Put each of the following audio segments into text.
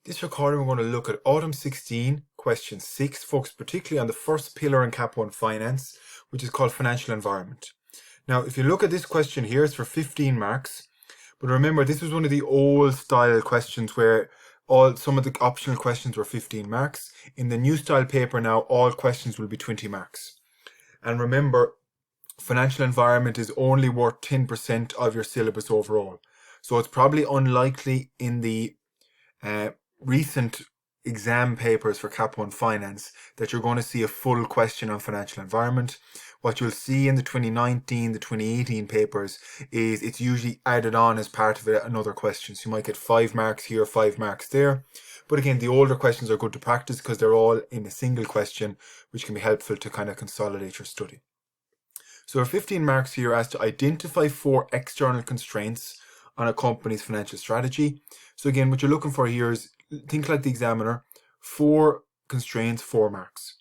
This recording we're going to look at Autumn 16, question 6, focused particularly on the first pillar in Cap 1 Finance, which is called Financial Environment. Now, if you look at this question here, it's for 15 marks. But remember, this was one of the old style questions where some of the optional questions were 15 marks. In the new style paper now, all questions will be 20 marks. And remember, financial environment is only worth 10% of your syllabus overall. So it's probably unlikely in the recent exam papers for Cap 1 Finance that you're going to see a full question on financial environment. What you'll see in the 2019, the 2018 papers is it's usually added on as part of another question. So you might get 5 marks here, 5 marks there. But again, the older questions are good to practice because they're all in a single question, which can be helpful to kind of consolidate your study. So our 15 marks here as to identify 4 external constraints on a company's financial strategy. So again, what you're looking for here is, think like the examiner, 4 constraints, 4 marks.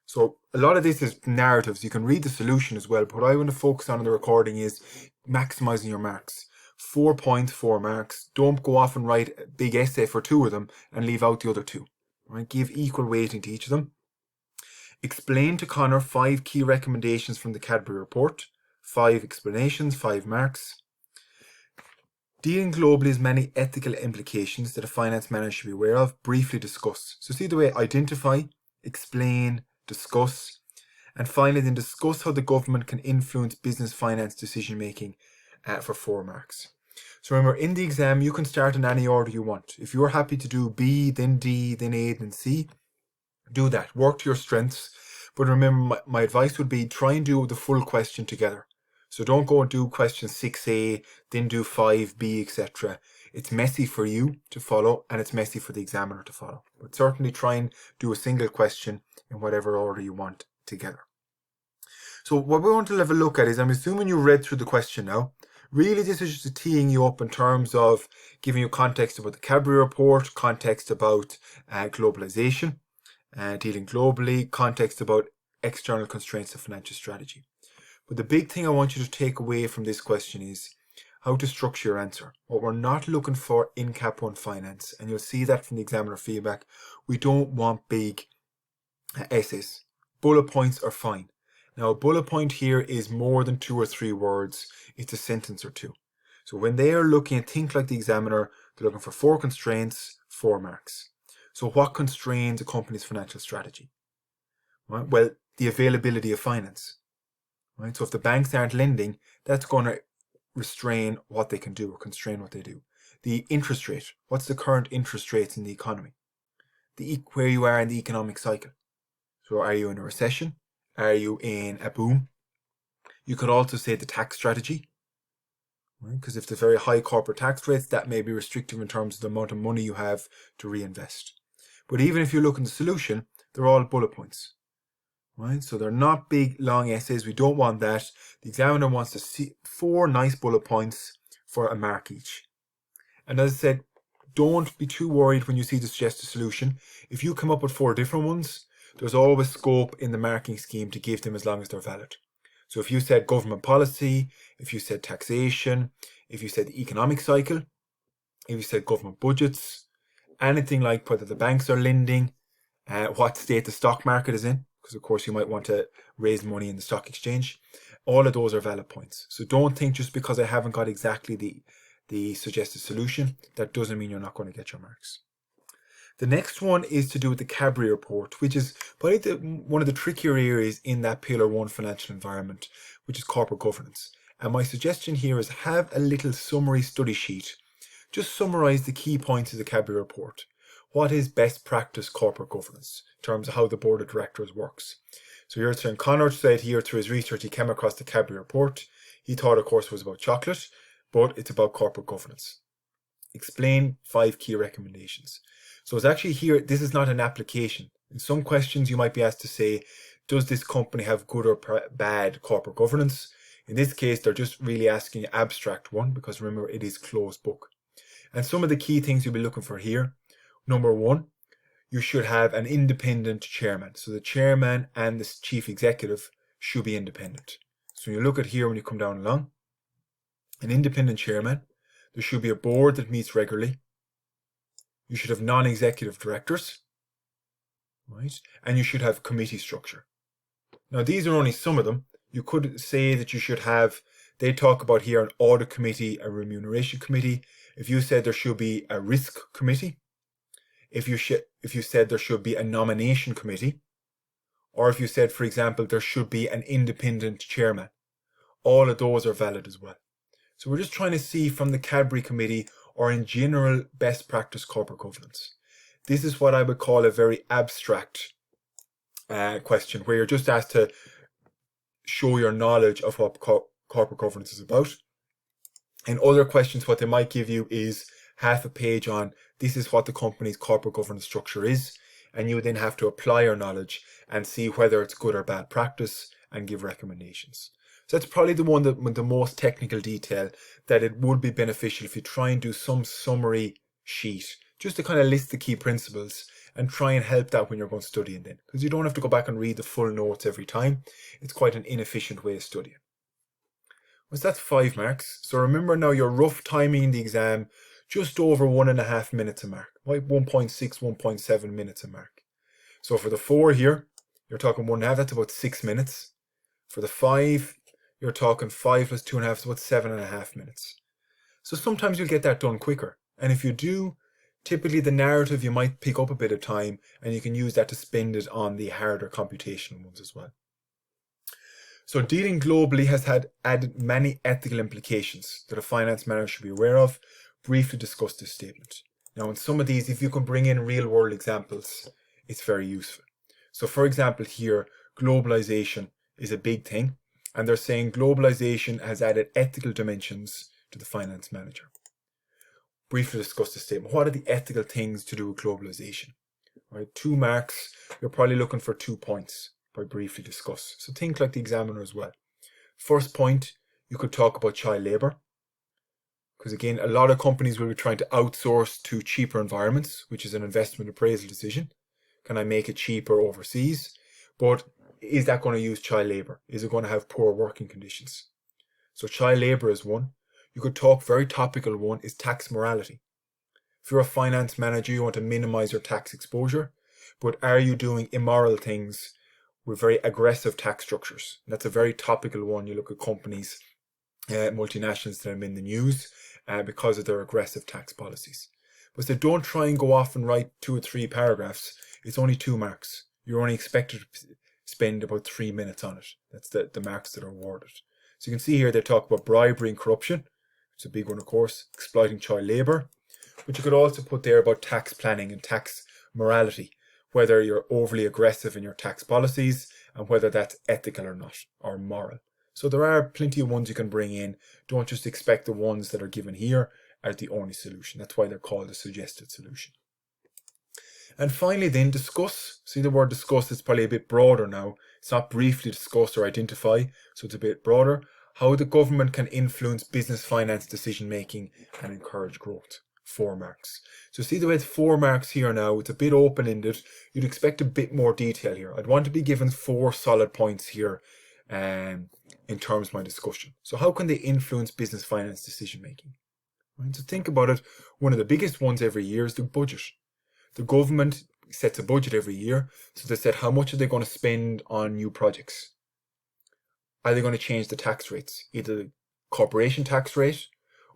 So a lot of this is narratives. You can read the solution as well, but what I want to focus on in the recording is maximizing your marks. 4 points, 4 marks. Don't go off and write a big essay for 2 of them and leave out the other 2. Right? Give equal weighting to each of them. Explain to Connor 5 key recommendations from the Cadbury report. 5 explanations, 5 marks. Dealing globally has many ethical implications that a finance manager should be aware of. Briefly discuss. So see the way: identify, explain, discuss, and finally then discuss how the government can influence business finance decision making for 4 marks. So remember, in the exam you can start in any order you want. If you're happy to do B, then D, then A, then C, do that. Work to your strengths. But remember, my advice would be try and do the full question together. So don't go and do question 6A, then do 5B, etc. It's messy for you to follow and it's messy for the examiner to follow. But certainly try and do a single question in whatever order you want together. So what we want to have a look at is, I'm assuming you read through the question now. Really, this is just teeing you up in terms of giving you context about the Cadbury report, context about globalization, dealing globally, context about external constraints of financial strategy. But the big thing I want you to take away from this question is how to structure your answer. What we're not looking for in Cap 1 Finance, and you'll see that from the examiner feedback, we don't want big essays. Bullet points are fine. Now, a bullet point here is more than 2 or 3 words. It's a sentence or 2. So when they are looking at think like the examiner, they're looking for 4 constraints, 4 marks. So what constrains a company's financial strategy? Right? Well, the availability of finance. Right? So if the banks aren't lending, that's going to restrain what they can do or constrain what they do. The interest rate. What's the current interest rates in the economy? Where you are in the economic cycle. So are you in a recession? Are you in a boom? You could also say the tax strategy. Right? Because if there's very high corporate tax rates, that may be restrictive in terms of the amount of money you have to reinvest. But even if you look in the solution, they're all bullet points. Right? So they're not big, long essays. We don't want that. The examiner wants to see 4 nice bullet points for a mark each. And as I said, don't be too worried when you see the suggested solution. If you come up with 4 different ones, there's always scope in the marking scheme to give them as long as they're valid. So if you said government policy, if you said taxation, if you said the economic cycle, if you said government budgets, anything like whether the banks are lending, what state the stock market is in, because of course you might want to raise money in the stock exchange. All of those are valid points. So don't think just because I haven't got exactly the suggested solution, that doesn't mean you're not going to get your marks. The next one is to do with the Cadbury report, which is probably one of the trickier areas in that Pillar 1 financial environment, which is corporate governance. And my suggestion here is have a little summary study sheet. Just summarize the key points of the Cadbury report. What is best practice corporate governance in terms of how the board of directors works? So you're saying Connor said here through his research he came across the Cadbury report. He thought, of course, it was about chocolate, but it's about corporate governance. Explain 5 key recommendations. So it's actually here, this is not an application. In some questions you might be asked to say, does this company have good or bad corporate governance? In this case, they're just really asking an abstract one because remember, it is closed book. And some of the key things you'll be looking for here. Number 1, you should have an independent chairman. So the chairman and the chief executive should be independent. So when you look at here, when you come down along, an independent chairman, there should be a board that meets regularly. You should have non-executive directors, right? And you should have committee structure. Now, these are only some of them. You could say that you should have, they talk about here an audit committee, a remuneration committee. If you said there should be a risk committee, if you said there should be a nomination committee, or if you said, for example, there should be an independent chairman, all of those are valid as well. So we're just trying to see from the Cadbury Committee or in general best practice corporate governance. This is what I would call a very abstract question, where you're just asked to show your knowledge of what corporate governance is about. And other questions, what they might give you is half a page on this is what the company's corporate governance structure is, and you then have to apply your knowledge and see whether it's good or bad practice and give recommendations. So that's probably the one that with the most technical detail, that it would be beneficial if you try and do some summary sheet just to kind of list the key principles and try and help that when you're going studying then, because you don't have to go back and read the full notes every time. It's quite an inefficient way of studying. So that's 5 marks. So remember now your rough timing in the exam, just over 1.5 minutes a mark, right? 1.6, 1.7 minutes a mark. So for the 4 here, you're talking 1.5, that's about 6 minutes. For the 5, you're talking 5 plus 2.5, so about 7.5 minutes. So sometimes you'll get that done quicker. And if you do, typically the narrative, you might pick up a bit of time and you can use that to spend it on the harder computational ones as well. So dealing globally has added many ethical implications that a finance manager should be aware of. Briefly discuss this statement. Now in some of these, if you can bring in real world examples, it's very useful. So for example here, globalization is a big thing. And they're saying globalization has added ethical dimensions to the finance manager. Briefly discuss this statement. What are the ethical things to do with globalization? Right, 2 marks, you're probably looking for 2 points by briefly discuss. So think like the examiner as well. First point, you could talk about child labor. Because again, a lot of companies will be trying to outsource to cheaper environments, which is an investment appraisal decision. Can I make it cheaper overseas? But is that going to use child labor? Is it going to have poor working conditions? So child labor is one. You could talk, very topical one is tax morality. If you're a finance manager, you want to minimize your tax exposure, but are you doing immoral things with very aggressive tax structures? And that's a very topical one. You look at companies, multinationals that are in the news because of their aggressive tax policies. But so don't try and go off and write 2 or 3 paragraphs. It's only 2 marks. You're only expected to spend about 3 minutes on it. That's the marks that are awarded. So you can see here they talk about bribery and corruption. It's a big one, of course. Exploiting child labor. But you could also put there about tax planning and tax morality, whether you're overly aggressive in your tax policies and whether that's ethical or not, or moral. So there are plenty of ones you can bring in. Don't just expect the ones that are given here as the only solution. That's why they're called a suggested solution. And finally then, discuss. See the word discuss is probably a bit broader now. It's not briefly discuss or identify, so it's a bit broader. How the government can influence business finance decision making and encourage growth. 4 marks. So see the way it's 4 marks here now, it's a bit open-ended. You'd expect a bit more detail here. I'd want to be given 4 solid points here in terms of my discussion. So how can they influence business finance decision making? Right, so think about it. One of the biggest ones every year is the budget. The government sets a budget every year. So they said how much are they going to spend on new projects? Are they going to change the tax rates? Either the corporation tax rate,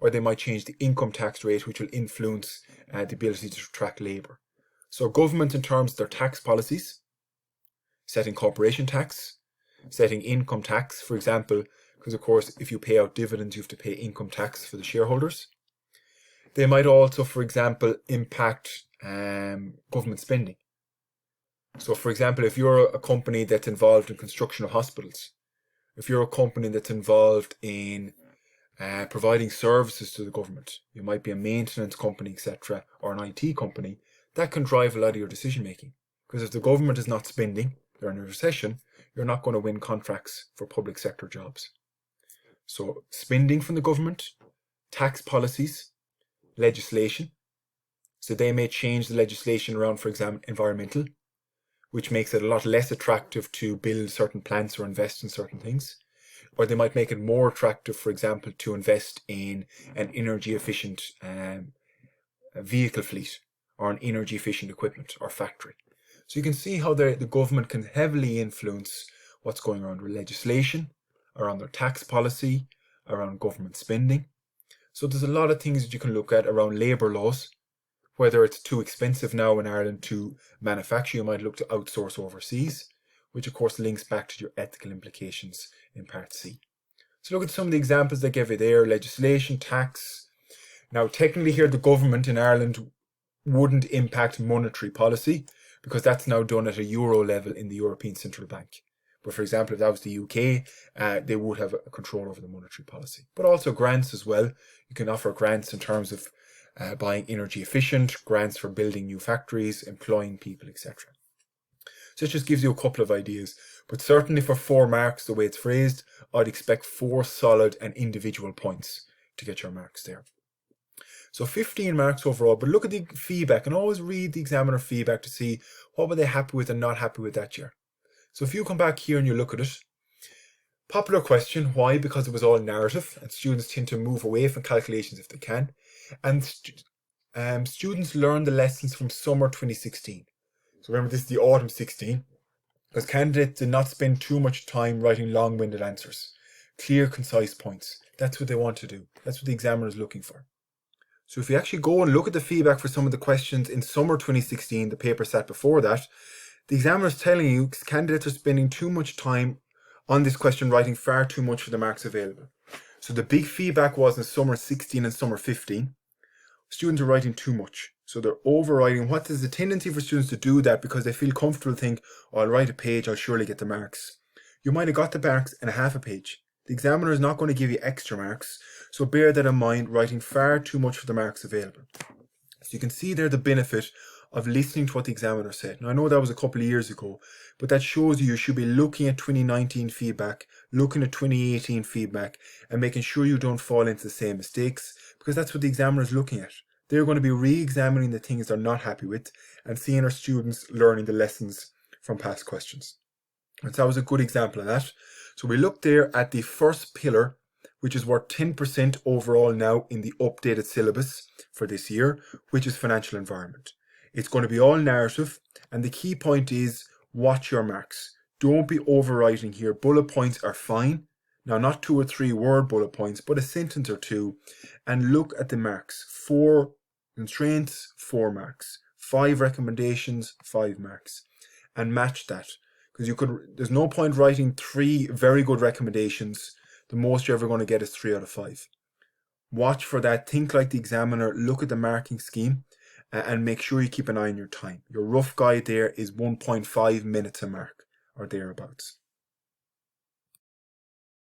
or they might change the income tax rate, which will influence the ability to attract labour. So government, in terms of their tax policies, setting corporation tax, setting income tax, for example, because of course if you pay out dividends you have to pay income tax for the shareholders. They might also, for example, impact government spending. So for example, if you're a company that's involved in construction of hospitals, if you're a company that's involved in providing services to the government, you might be a maintenance company, etc., or an IT company, that can drive a lot of your decision making. Because if the government is not spending, they're in a recession, you're not going to win contracts for public sector jobs. So spending from the government, tax policies, legislation. So they may change the legislation around, for example, environmental, which makes it a lot less attractive to build certain plants or invest in certain things. Or they might make it more attractive, for example, to invest in an energy efficient vehicle fleet, or an energy efficient equipment or factory. So you can see how the government can heavily influence what's going on with legislation, around their tax policy, around government spending. So there's a lot of things that you can look at around labour laws. Whether it's too expensive now in Ireland to manufacture, you might look to outsource overseas, which of course links back to your ethical implications in Part C. So look at some of the examples they gave you there: legislation, tax. Now technically here the government in Ireland wouldn't impact monetary policy because that's now done at a euro level in the European Central Bank. But for example, if that was the UK, they would have a control over the monetary policy. But also grants as well. You can offer grants in terms of buying energy efficient, grants for building new factories, employing people, etc. So it just gives you a couple of ideas. But certainly for 4 marks, the way it's phrased, I'd expect 4 solid and individual points to get your marks there. So 15 marks overall, but look at the feedback and always read the examiner feedback to see what were they happy with and not happy with that year. So if you come back here and you look at it, popular question, why? Because it was all narrative and students tend to move away from calculations if they can. And students learn the lessons from summer 2016. So remember, this is the autumn 16, because candidates did not spend too much time writing long-winded answers. Clear, concise points. That's what they want to do. That's what the examiner is looking for. So if you actually go and look at the feedback for some of the questions in summer 2016, the paper sat before that, the examiner is telling you candidates are spending too much time on this question, writing far too much for the marks available. So the big feedback was in summer 16 and summer 15. Students are writing too much. So they're overwriting. What is the tendency for students to do that because they feel comfortable, think, oh, I'll write a page, I'll surely get the marks. You might have got the marks in a half a page. The examiner is not going to give you extra marks. So bear that in mind, writing far too much for the marks available. So you can see there the benefit of listening to what the examiner said. Now I know that was a couple of years ago, but that shows you should be looking at 2019 feedback, looking at 2018 feedback, and making sure you don't fall into the same mistakes, because that's what the examiner is looking at. They're going to be re-examining the things they're not happy with and seeing our students learning the lessons from past questions. And so that was a good example of that. So we looked there at the first pillar, which is worth 10% overall now in the updated syllabus for this year, which is financial environment. It's going to be all narrative, and the key point is watch your marks. Don't be overwriting here. Bullet points are fine. Now, not 2 or 3 word bullet points, but a sentence or 2, and look at the marks. 4 constraints, 4 marks. 5 recommendations, 5 marks, and match that. Because there's no point writing 3 very good recommendations. The most you're ever going to get is 3 out of 5. Watch for that. Think like the examiner. Look at the marking scheme. And make sure you keep an eye on your time. Your rough guide there is 1.5 minutes a mark or thereabouts.